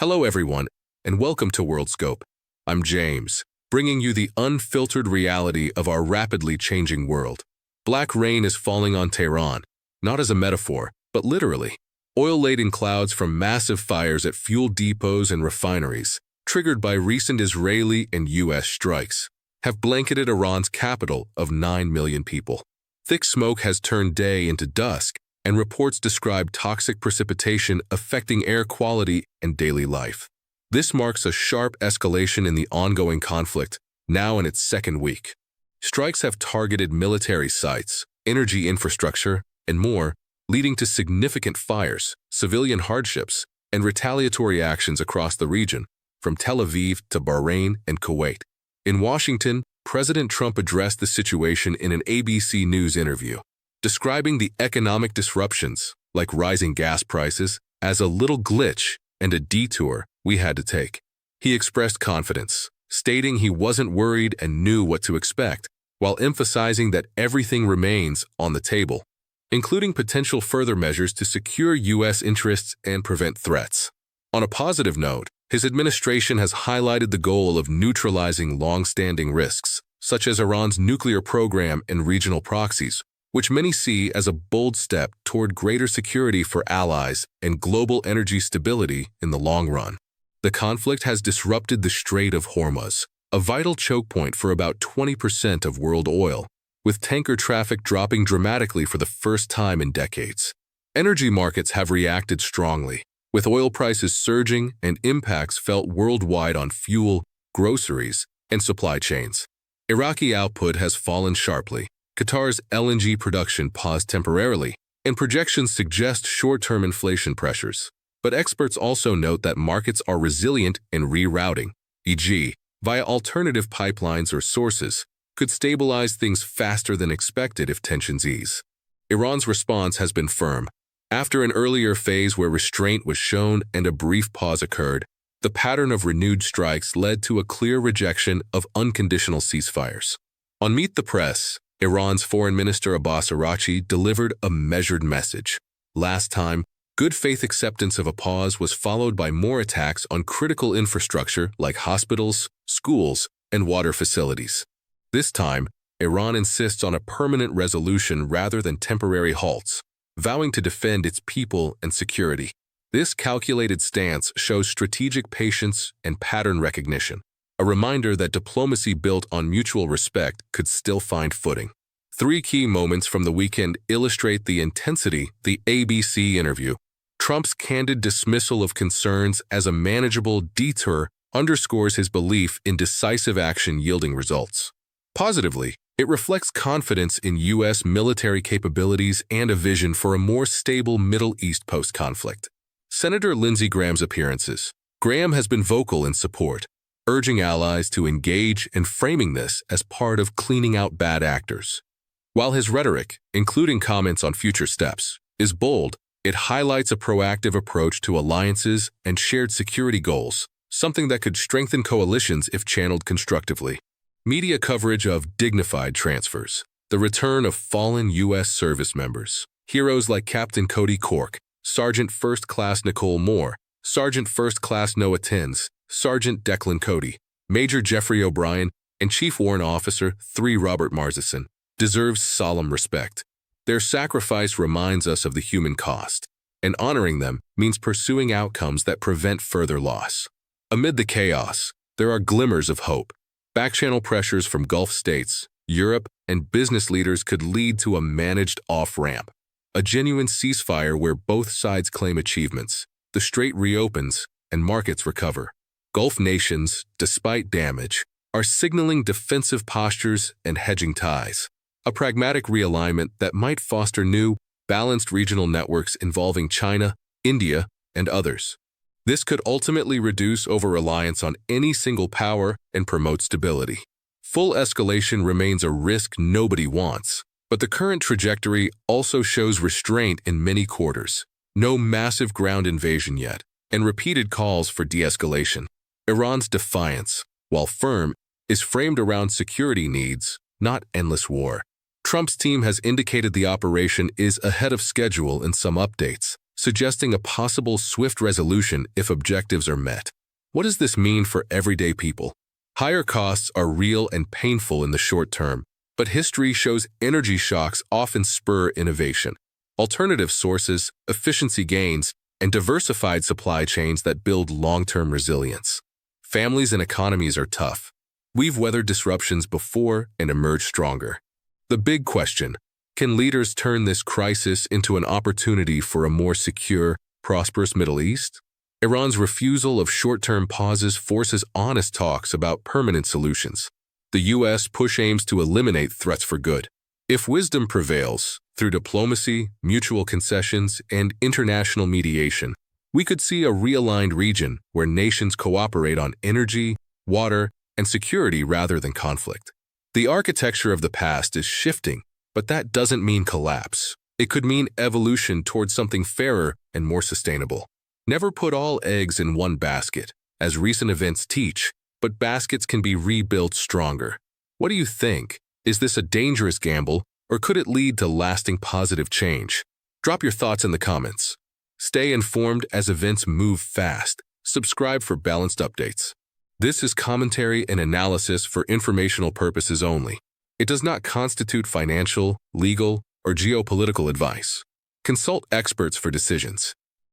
Hello everyone, and welcome to WorldScope. I'm James, bringing you the unfiltered reality of our rapidly changing world. Black rain is falling on Tehran, not as a metaphor, but literally. Oil-laden clouds from massive fires at fuel depots and refineries, triggered by recent Israeli and U.S. strikes, have blanketed Iran's capital of 9 million people. Thick smoke has turned day into dusk, and reports describe toxic precipitation affecting air quality and daily life. This marks a sharp escalation in the ongoing conflict, now in its second week. Strikes have targeted military sites, energy infrastructure, and more, leading to significant fires, civilian hardships, and retaliatory actions across the region, from Tel Aviv to Bahrain and Kuwait. In Washington, President Trump addressed the situation in an ABC News interview, describing the economic disruptions, like rising gas prices, as a little glitch and a detour we had to take. He expressed confidence, stating he wasn't worried and knew what to expect, while emphasizing that everything remains on the table, including potential further measures to secure U.S. interests and prevent threats. On a positive note, his administration has highlighted the goal of neutralizing long-standing risks, such as Iran's nuclear program and regional proxies, which many see as a bold step toward greater security for allies and global energy stability in the long run. The conflict has disrupted the Strait of Hormuz, a vital choke point for about 20% of world oil, with tanker traffic dropping dramatically for the first time in decades. Energy markets have reacted strongly, with oil prices surging and impacts felt worldwide on fuel, groceries, and supply chains. Iraqi output has fallen sharply. Qatar's LNG production paused temporarily, and projections suggest short-term inflation pressures. But experts also note that markets are resilient and rerouting, e.g., via alternative pipelines or sources, could stabilize things faster than expected if tensions ease. Iran's response has been firm. After an earlier phase where restraint was shown and a brief pause occurred, the pattern of renewed strikes led to a clear rejection of unconditional ceasefires. On Meet the Press, Iran's Foreign Minister Abbas Araghchi delivered a measured message. Last time, good faith acceptance of a pause was followed by more attacks on critical infrastructure like hospitals, schools, and water facilities. This time, Iran insists on a permanent resolution rather than temporary halts, vowing to defend its people and security. This calculated stance shows strategic patience and pattern recognition, a reminder that diplomacy built on mutual respect could still find footing. 3 key moments from the weekend illustrate the intensity. The ABC interview. Trump's candid dismissal of concerns as a manageable detour underscores his belief in decisive action yielding results. Positively, it reflects confidence in U.S. military capabilities and a vision for a more stable Middle East post-conflict. Senator Lindsey Graham's appearances. Graham has been vocal in support, urging allies to engage and framing this as part of cleaning out bad actors. While his rhetoric, including comments on future steps, is bold, it highlights a proactive approach to alliances and shared security goals, something that could strengthen coalitions if channeled constructively. Media coverage of dignified transfers. The return of fallen U.S. service members. Heroes like Captain Cody Cork, Sergeant First Class Nicole Moore, Sergeant First Class Noah Tins, Sergeant Declan Cody, Major Jeffrey O'Brien, and Chief Warrant Officer 3 Robert Marsison deserves solemn respect. Their sacrifice reminds us of the human cost, and honoring them means pursuing outcomes that prevent further loss. Amid the chaos, there are glimmers of hope. Backchannel pressures from Gulf states, Europe, and business leaders could lead to a managed off-ramp, a genuine ceasefire where both sides claim achievements. The strait reopens, and markets recover. Gulf nations, despite damage, are signaling defensive postures and hedging ties, a pragmatic realignment that might foster new, balanced regional networks involving China, India, and others. This could ultimately reduce over-reliance on any single power and promote stability. Full escalation remains a risk nobody wants, but the current trajectory also shows restraint in many quarters. No massive ground invasion yet, and repeated calls for de-escalation. Iran's defiance, while firm, is framed around security needs, not endless war. Trump's team has indicated the operation is ahead of schedule in some updates, suggesting a possible swift resolution if objectives are met. What does this mean for everyday people? Higher costs are real and painful in the short term, but history shows energy shocks often spur innovation. Alternative sources, efficiency gains, and diversified supply chains that build long-term resilience. Families and economies are tough. We've weathered disruptions before and emerged stronger. The big question: can leaders turn this crisis into an opportunity for a more secure, prosperous Middle East? Iran's refusal of short-term pauses forces honest talks about permanent solutions. The U.S. push aims to eliminate threats for good. If wisdom prevails, through diplomacy, mutual concessions, and international mediation, we could see a realigned region where nations cooperate on energy, water, and security rather than conflict. The architecture of the past is shifting, but that doesn't mean collapse. It could mean evolution towards something fairer and more sustainable. Never put all eggs in one basket, as recent events teach, but baskets can be rebuilt stronger. What do you think? Is this a dangerous gamble, or could it lead to lasting positive change? Drop your thoughts in the comments. Stay informed as events move fast. Subscribe for balanced updates. This is commentary and analysis for informational purposes only. It does not constitute financial, legal, or geopolitical advice. Consult experts for decisions.